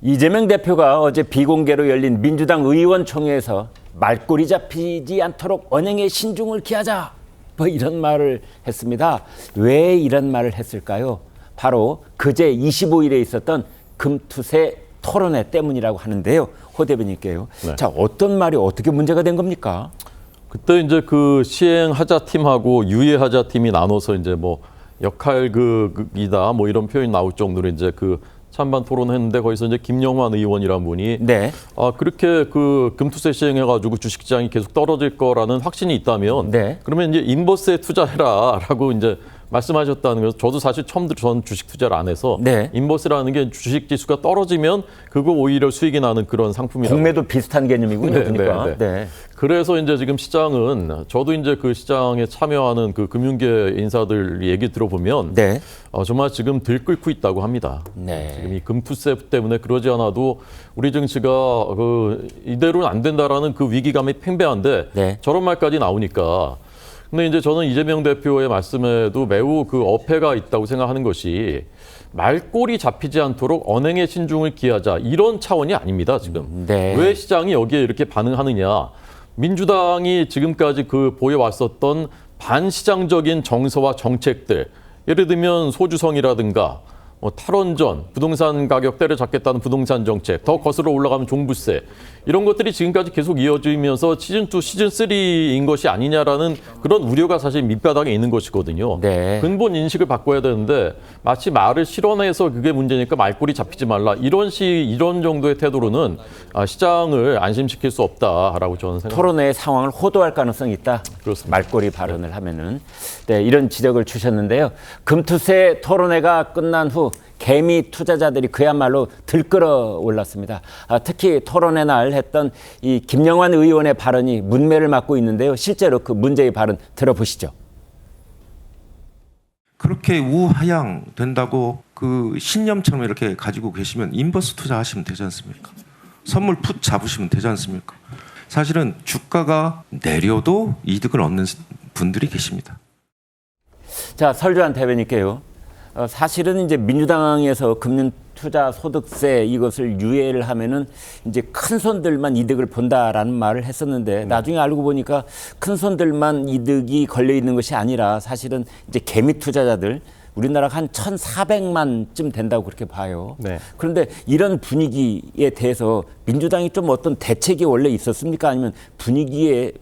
이재명 대표가 어제 비공개로 열린 민주당 의원총회에서 말꼬리 잡히지 않도록 언행에 신중을 기하자 뭐 이런 말을 했습니다. 왜 이런 말을 했을까요? 바로 그제 25일에 있었던 금투세 토론회 때문이라고 하는데요. 호 대변인께요. 네. 자, 어떤 말이 어떻게 문제가 된 겁니까? 그때 이제 그 시행하자 팀하고 유예하자 팀이 나눠서 이제 뭐 역할극이다 뭐 이런 표현이 나올 정도로 이제 그 찬반 토론했는데 거기서 이제 김영환 의원이라는 분이 네. 그렇게 그 금투세 시행해가지고 주식시장이 계속 떨어질 거라는 확신이 있다면 네. 그러면 이제 인버스에 투자해라라고 이제 말씀하셨다는 거예요. 저도 사실 처음 전 주식 투자를 안 해서 네. 인버스라는 게 주식 지수가 떨어지면 그거 오히려 수익이 나는 그런 상품이라고. 공매도 비슷한 개념이군요. 네, 그러니까. 네, 네. 그래서 이제 지금 시장은 저도 이제 그 시장에 참여하는 그 금융계 인사들 얘기 들어보면 네. 정말 지금 들끓고 있다고 합니다. 네. 지금 이 금투세 때문에 그러지 않아도 우리 증시가 그 이대로는 안 된다라는 그 위기감이 팽배한데 네. 저런 말까지 나오니까. 근데 이제 저는 이재명 대표의 말씀에도 매우 그 어폐가 있다고 생각하는 것이 말꼬리 잡히지 않도록 언행에 신중을 기하자 이런 차원이 아닙니다. 지금 네. 왜 시장이 여기에 이렇게 반응하느냐? 민주당이 지금까지 그 보여왔었던 반시장적인 정서와 정책들, 예를 들면 소주성이라든가 탈원전, 부동산 가격 때려잡겠다는 부동산 정책, 더 거슬러 올라가면 종부세 이런 것들이 지금까지 계속 이어지면서 시즌2, 시즌3인 것이 아니냐라는 그런 우려가 사실 밑바닥에 있는 것이거든요. 네. 근본 인식을 바꿔야 되는데 마치 말을 실현해서 그게 문제니까 말꼬리 잡히지 말라 이런 정도의 태도로는 시장을 안심시킬 수 없다라고 저는 생각합니다. 토론회의 상황을 호도할 가능성이 있다. 그렇습니다. 말꼬리 발언을 하면은. 네, 이런 지적을 주셨는데요. 금투세 토론회가 끝난 후 개미 투자자들이 그야말로 들끓어 올랐습니다. 특히 토론회 날 했던 이 김영환 의원의 발언이 문매를 맞고 있는데요. 실제로 그 문제의 발언 들어보시죠. 그렇게 우하향 된다고 그 신념처럼 이렇게 가지고 계시면 인버스 투자하시면 되지 않습니까? 선물 풋 잡으시면 되지 않습니까? 사실은 주가가 내려도 이득을 얻는 분들이 계십니다. 자, 설주한 대변인께요. 사실은 이제 민주당에서 금융투자소득세 이것을 유예를 하면은 이제 큰 손들만 이득을 본다라는 말을 했었는데 나중에 알고 보니까 큰 손들만 이득이 걸려 있는 것이 아니라 사실은 이제 개미 투자자들 우리나라가 한 1,400만쯤 된다고 그렇게 봐요. 네. 그런데 이런 분위기에 대해서 민주당이 좀 어떤 대책이 원래 있었습니까? 아니면 분위기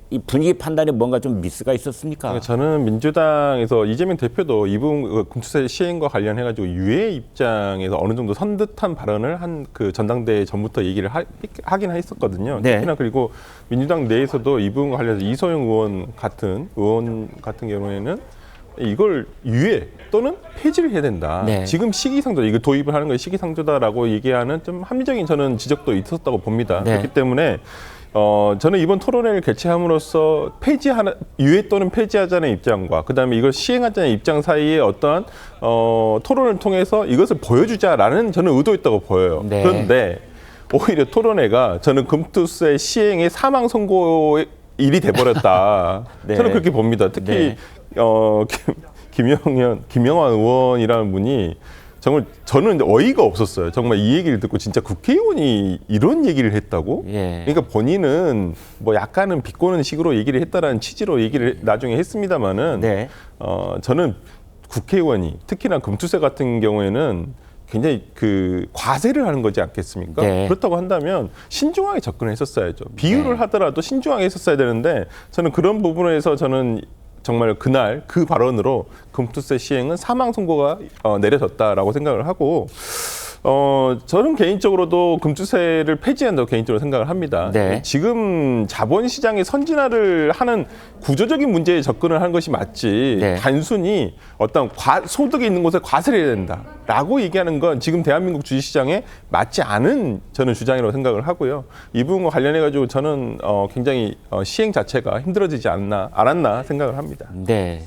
판단에 뭔가 좀 미스가 있었습니까? 저는 민주당에서 이재명 대표도 이 부분 금투세 시행과 관련해가지고 유예 입장에서 어느 정도 선 듯한 발언을 한 그 전당대회 전부터 얘기를 하긴 했었거든요. 네. 특히나 그리고 민주당 내에서도 이 부분과 관련해서 이소영 의원 같은 경우에는 이걸 유예 또는 폐지를 해야 된다. 네. 지금 시기상조, 이거 도입을 하는 것이 시기상조다라고 얘기하는 좀 합리적인 저는 지적도 있었다고 봅니다. 네. 그렇기 때문에 저는 이번 토론회를 개최함으로써 유예 또는 폐지하자는 입장과 그다음에 이걸 시행하자는 입장 사이에 어떠한 토론을 통해서 이것을 보여주자라는 저는 의도였다고 보여요. 네. 그런데 오히려 토론회가 저는 금투세 시행의 사망 선고의 일이 돼버렸다. 네. 저는 그렇게 봅니다. 특히 김영환 의원이라는 분이 정말 저는 어이가 없었어요. 정말 이 얘기를 듣고 진짜 국회의원이 이런 얘기를 했다고? 예. 그러니까 본인은 뭐 약간은 비꼬는 식으로 얘기를 했다라는 취지로 얘기를 나중에 했습니다만은 네. 저는 국회의원이 특히나 금투세 같은 경우에는 굉장히 그 과세를 하는 거지 않겠습니까? 네. 그렇다고 한다면 신중하게 접근했었어야죠. 비유를 하더라도 신중하게 했었어야 되는데 저는 그런 부분에서 저는 정말 그날 그 발언으로 금투세 시행은 사망 선고가 내려졌다라고 생각을 하고 저는 개인적으로도 금투세를 폐지한다고 개인적으로 생각을 합니다. 네. 지금 자본시장의 선진화를 하는 구조적인 문제에 접근을 하는 것이 맞지 네. 단순히 어떤 소득이 있는 곳에 과세를 해야 된다라고 얘기하는 건 지금 대한민국 주식시장에 맞지 않은 저는 주장이라고 생각을 하고요. 이 부분과 관련해가지고 저는 굉장히 시행 자체가 힘들어지지 않았나 생각을 합니다. 네.